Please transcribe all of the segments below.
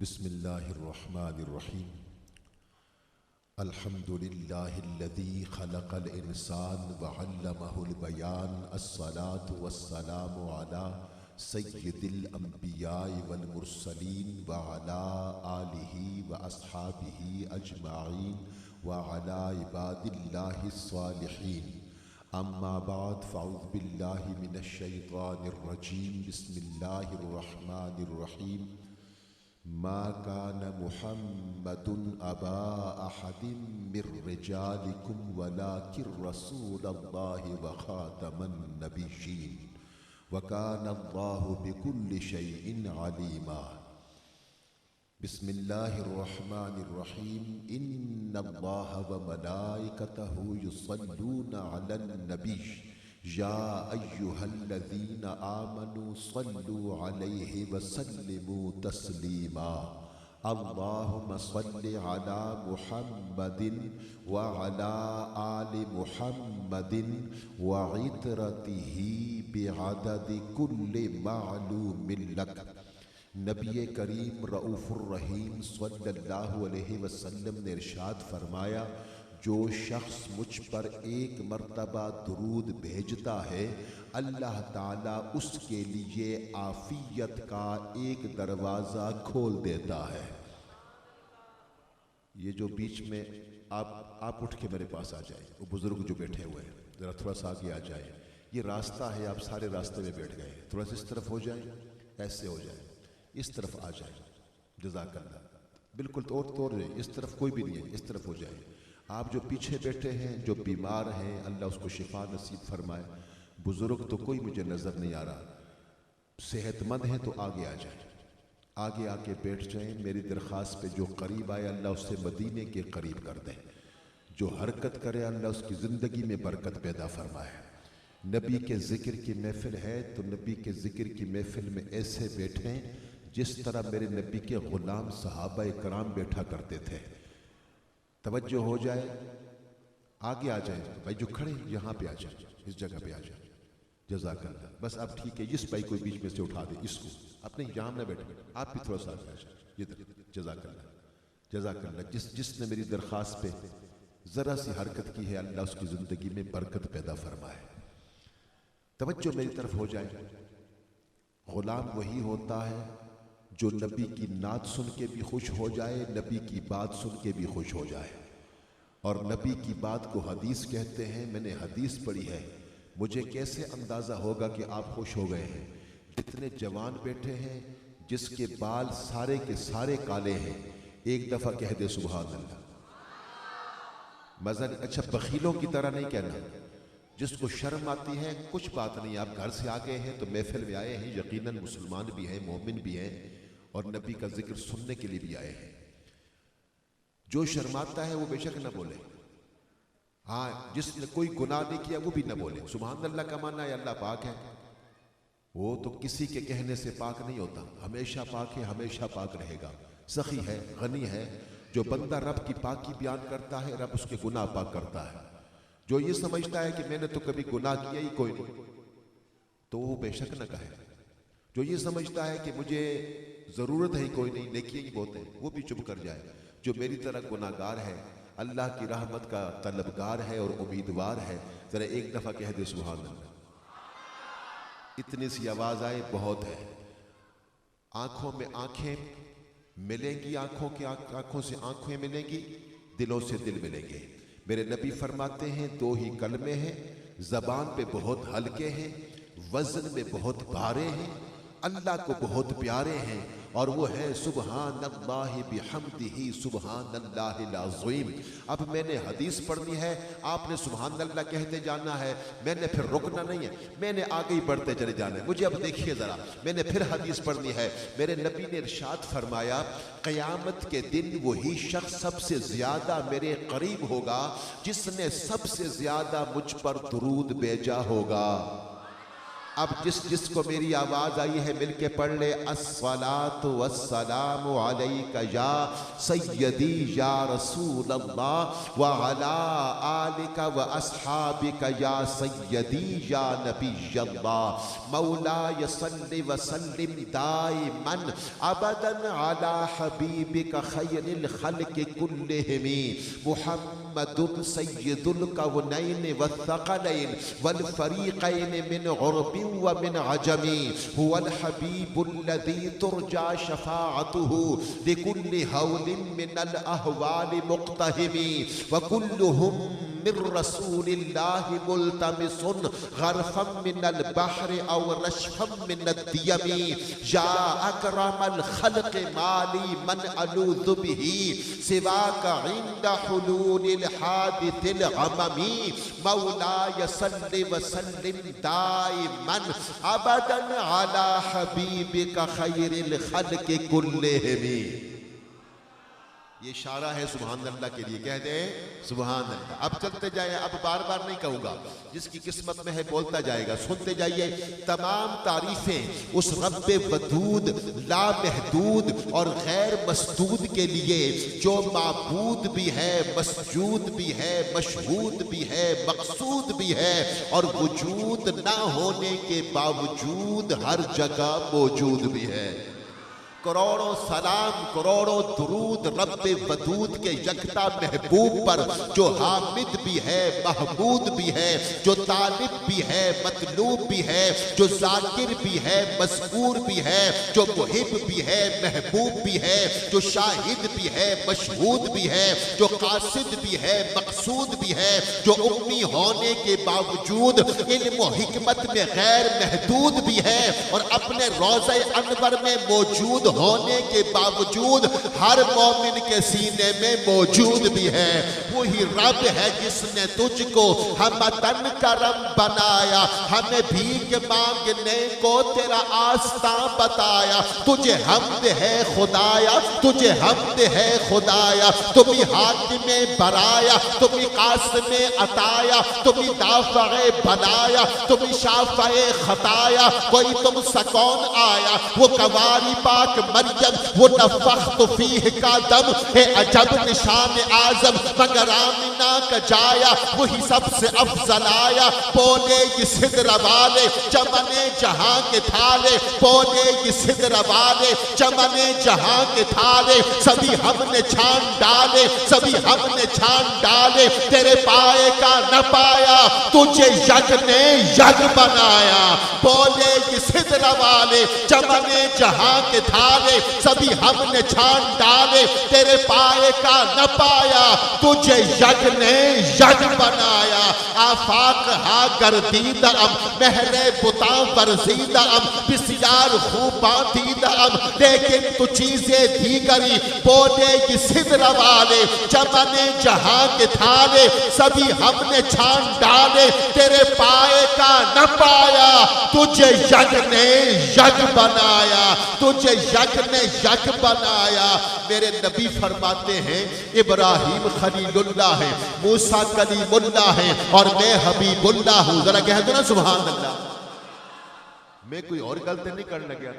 بسم الله الرحمن الرحيم. الحمد لله الذي خلق الإنسان وعلمه البيان. الصلاة والسلام على سيد الأنبياء والمرسلين وعلى آله وأصحابه أجمعين وعلى عباد الله الصالحين. أما بعد فأعوذ بالله من الشيطان الرجيم. بسم الله الرحمن الرحيم. ما كان محمد أبا أحد من رجالكم ولكن رسول الله وخاتم النبيين وكان الله بكل شيء عليما. بسم الله الرحمن الرحيم. إن الله وملائكته يصلون على النبي يا أيها الذين آمنوا صلوا عليه وسلموا تسليما. اللهم صل على محمد وعلى آل محمد وعترته بعدد كل معلوم لك. نبی کریم رؤوف الرحیم صلی اللہ علیہ وسلم نے ارشاد فرمایا، جو شخص مجھ پر ایک مرتبہ درود بھیجتا ہے اللہ تعالیٰ اس کے لیے عافیت کا ایک دروازہ کھول دیتا ہے۔ یہ جو بیچ میں آپ اٹھ کے میرے پاس آ جائیں، وہ بزرگ جو بیٹھے ہوئے ہیں ذرا تھوڑا سا آگے آ جائیں۔ یہ راستہ ہے، آپ سارے راستے میں بیٹھ گئے، تھوڑا سا اس طرف ہو جائیں، ایسے ہو جائیں، اس طرف آ جائیں، جزاک اللہ، بالکل توڑ جائیں، اس طرف کوئی بھی نہیں ہے، اس طرف ہو جائیں۔ آپ جو پیچھے بیٹھے ہیں، جو بیمار ہیں، اللہ اس کو شفا نصیب فرمائے۔ بزرگ تو کوئی مجھے نظر نہیں آ رہا، صحت مند ہیں تو آگے آ جائیں، آگے آ کے بیٹھ جائیں۔ میری درخواست پہ جو قریب آئے اللہ اس سے مدینے کے قریب کر دیں، جو حرکت کرے اللہ اس کی زندگی میں برکت پیدا فرمائے۔ نبی کے ذکر کی محفل ہے تو نبی کے ذکر کی محفل میں ایسے بیٹھیں جس طرح میرے نبی کے غلام صحابہ کرام بیٹھا کرتے تھے۔ توجہ ہو جائے، آگے آ جائیں، بھائی جو کھڑے یہاں پہ آ جائیں، اس جگہ پہ آ جائیں، جزاک اللہ۔ بس اب ٹھیک ہے، اس بھائی کو بیچ میں سے اٹھا دیں، اس کو اپنے یہاں نہ بیٹھے، آپ بھی تھوڑا سا آگے آ جائیں، ادھر، جزاک اللہ، جزاک اللہ۔ جس نے میری درخواست پہ ذرا سی حرکت کی ہے اللہ اس کی زندگی میں برکت پیدا فرمائے۔ توجہ میری طرف ہو جائے۔ غلام وہی ہوتا ہے جو نبی کی نعت سن کے بھی خوش ہو جائے، نبی کی بات سن کے بھی خوش ہو جائے، اور نبی کی بات کو حدیث کہتے ہیں۔ میں نے حدیث پڑھی ہے، مجھے کیسے اندازہ ہوگا کہ آپ خوش ہو گئے ہیں؟ جتنے جوان بیٹھے ہیں جس کے بال سارے کے سارے کالے ہیں، ایک دفعہ کہہ دے سبحان اللہ۔ مزہ نہیں؟ اچھا، بخیلوں کی طرح نہیں کہنا، جس کو شرم آتی ہے کچھ بات نہیں، آپ گھر سے آ گئے ہیں تو محفل میں آئے ہیں، یقیناً مسلمان بھی ہیں، مومن بھی ہیں، اور نبی کا ذکر سننے کے لیے بھی آئے ہیں۔ جو شرماتا ہے وہ بے شک نہ بولے، ہاں جس نے کوئی گناہ نہیں کیا وہ بھی نہ بولے۔ سبحان اللہ کا معنی ہے اللہ پاک ہے، وہ تو کسی کے کہنے سے پاک نہیں ہوتا، ہمیشہ پاک ہے، ہمیشہ پاک رہے گا، سخی ہے، غنی ہے۔ جو بندہ رب کی پاکی بیان کرتا ہے رب اس کے گناہ پاک کرتا ہے۔ جو یہ سمجھتا ہے کہ میں نے تو کبھی گناہ کیا ہی کوئی نہیں تو وہ بے شک نہ کہے۔ جو یہ سمجھتا ہے کہ مجھے ضرورت ہے ہی کوئی نہیں، نیکیاں ہی بہت ہیں، وہ بھی چپ کر جائے۔ جو میری طرح گناہ گار ہے، اللہ کی رحمت کا طلبگار ہے اور امیدوار ہے، ذرا ایک دفعہ کہہ دے سبحان اللہ۔ اتنی سی آواز آئے بہت ہے۔ آنکھوں میں آنکھیں ملیں گی، آنکھوں سے آنکھیں ملیں گی، دلوں سے دل ملیں گے۔ میرے نبی فرماتے ہیں دو ہی کلمے ہیں، زبان پہ بہت ہلکے ہیں، وزن میں بہت بھارے ہیں، اللہ کو بہت پیارے ہیں، اور وہ ہے سبحان اللہ بحمدہ سبحان اللہ العظیم۔ اب میں نے حدیث پڑھنی ہے، آپ نے سبحان اللہ کہتے جانا ہے، میں نے پھر رکنا نہیں ہے، میں نے آگے ہی بڑھتے چلے جانا ہے۔ مجھے اب دیکھیے ذرا، میں نے پھر حدیث پڑھنی ہے۔ میرے نبی نے ارشاد فرمایا، قیامت کے دن وہی شخص سب سے زیادہ میرے قریب ہوگا جس نے سب سے زیادہ مجھ پر درود بھیجا ہوگا۔ اب جس کو میری آواز آئی ہے مل کے پڑھ لے، الصلاۃ والسلام علیک یا سیدی یا رسول اللہ وعلی آلک واصحابک یا سیدی یا نبی اللہ، مولاي صل وسلم دائما ابدا علی حبیبک خیر الخلق کلہم محمد سید الکونین والثقلین والفریقین من عرب ومن عجم، هو الحبیب الذی ترجى شفاعته لكل هول من الاحوال مقتحم، وكلهم من رسول الله ملتمس غرفا من البحر او رشفا من الديم، يا اكرم الخلق مالي من الوذ به سواك عند حلول الحادث العمم، مولاي صل وسلم دائما ابدا على حبيبك خير الخلق كلهم۔ یہ اشارہ ہے سبحان اللہ کے لیے، کہہ دیں سبحان اللہ۔ اب چلتے جائیں، اب بار بار نہیں کہوں گا، جس کی قسمت میں ہے بولتا جائے گا، سنتے جائیے۔ تمام تعریفیں اس رب ودود لا محدود اور غیر مسدود کے لیے جو معبود بھی ہے، مسجود بھی ہے، مشہود بھی ہے، مقصود بھی ہے، اور وجود نہ ہونے کے باوجود ہر جگہ موجود بھی ہے۔ کروڑوں سلام، کروڑوں درود رب ودود کے یکتا محبوب پر، جو حامد بھی ہے، محمود بھی ہے، جو طالب بھی ہے، مطلوب بھی ہے، جو ذاکر بھی ہے، مذکور بھی ہے، جو محب بھی ہے، محبوب بھی ہے، جو شاہد بھی ہے، مشہود بھی ہے، جو قاصد بھی ہے، مقصود بھی ہے، جو امی ہونے کے باوجود علم و حکمت میں غیر محدود بھی ہے، اور اپنے روضہ انور میں موجود ہونے کے باوجود ہر مومن کے سینے میں موجود بھی ہے۔ وہی رب ہے جس نے تجھ کو ہمدن کرم بنایا، ہمیں بھیک مانگنے کو تیرا آستاں بتایا۔ تجھے حمد ہے خدایا، تجھے حمد ہے خدایا، تمہیں حاکم برایا، تمہیں قاسم عطایا، تمہیں دافع بنایا، تمہیں شافع خطایا۔ کوئی تم سکون آیا، وہ کواری پاک مریم، وہ نفخت فیہ کا دم ہے عجب نشان اعظم، مگر آمنہ کا جایا وہی سب سے افضل آیا۔ بولے یہ صدر والے چمن جہاں کے تھالے، بولے یہ صدر والے چمن جہاں کے تھالے، سبھی ہم نے چھان ڈالے، سبھی ہم نے چھان ڈالے، تیرے پائے کا نہ پایا، تجھے یک نے یک بنایا۔ بولے یہ صدر والے چمن جہاں کے تھالے، سبھی ہم نے چھان ڈالے، تیرے پائے کا نہ پایا، تجھے یک نے یک بنایا۔ آفاق ہا گردیدہ ام، مہر بتاں ورزیدہ ام، بسیار خوباں دیدہ ام، لیکن تو چیزیں دیگری۔ بولے یہ صدر والے چمن جہاں کے تھالے، سبھی ہم نے چھان ڈالے، تیرے پائے کا نہ پایا، تجھے یک نے یک بنایا، تجھے یک نے یک بنایا۔ میرے نبی فرماتے ہیں ابراہیم خلیل اللہ ہے، موسیٰ کلیم اللہ ہے، اور میں حبیب اللہ ہوں۔ ذرا کہہ دو نا سبحان اللہ۔ میں کوئی اور غلطی نہیں کرنے لگا،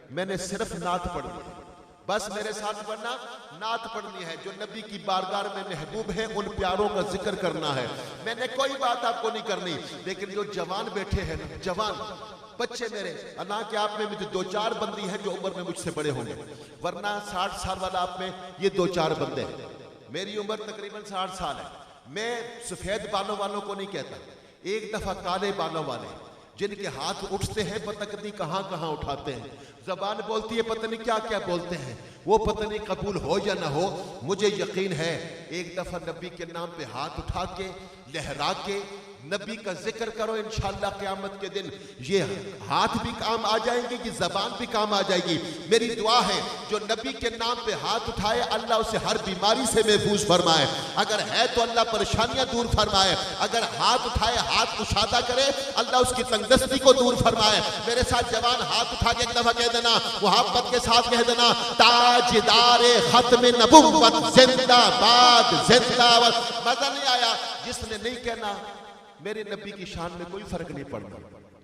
میں نے صرف نعت پڑھنی ہے، بس میرے ساتھ پڑھنا، نعت پڑھنی ہے۔ جو نبی کی بارگاہ میں محبوب ہے ان پیاروں کا ذکر کرنا ہے۔ میں نے کوئی بات آپ کو نہیں کرنی، لیکن جو جوان بیٹھے ہیں، جوان بچے میرے، اللہ کہ آپ میں مجھے دو چار بندی ہیں جو عمر میں مجھ سے بڑے ہوں گے، ورنہ 60 سال والا آپ میں یہ دو چار بندے ہیں۔ میری عمر تقریباً 60 سال ہے۔ میں سفید بالوں والوں کو نہیں کہتا، ایک دفعہ کالے بالوں والے جن کے ہاتھ اٹھتے ہیں پتہ نہیں کہاں کہاں اٹھاتے ہیں، زبان بولتی ہے پتہ نہیں کیا کیا بولتے ہیں، وہ پتہ نہیں قبول ہو یا نہ ہو۔ مجھے یقین ہے ایک دفعہ نبی کے نام پہ ہاتھ اٹھا کے لہرا کے نبی کا ذکر کرو، انشاءاللہ قیامت کے دن یہ ہاتھ بھی کام آ جائیں گے، یہ زبان بھی کام آ جائے گی۔ میری دعا ہے جو نبی کے نام پہ ہاتھ اٹھائے اللہ اسے ہر بیماری سے محفوظ فرمائے، اگر ہے تو اللہ پریشانیاں دور فرمائے، اگر ہاتھ اٹھائے ہاتھ کشادہ کرے اللہ اس کی تنگدستی کو دور فرمائے۔ میرے ساتھ جوان ہاتھ اٹھا کے ایک دفعہ کہہ دینا، محبت کے ساتھ کہہ دینا، تاجدار ختم نبوت زندہ باد زندہ باد۔ مزہ نہیں آیا؟ جس نے نہیں کہنا میرے نبی کی شان میں کوئی فرق نہیں پڑنا۔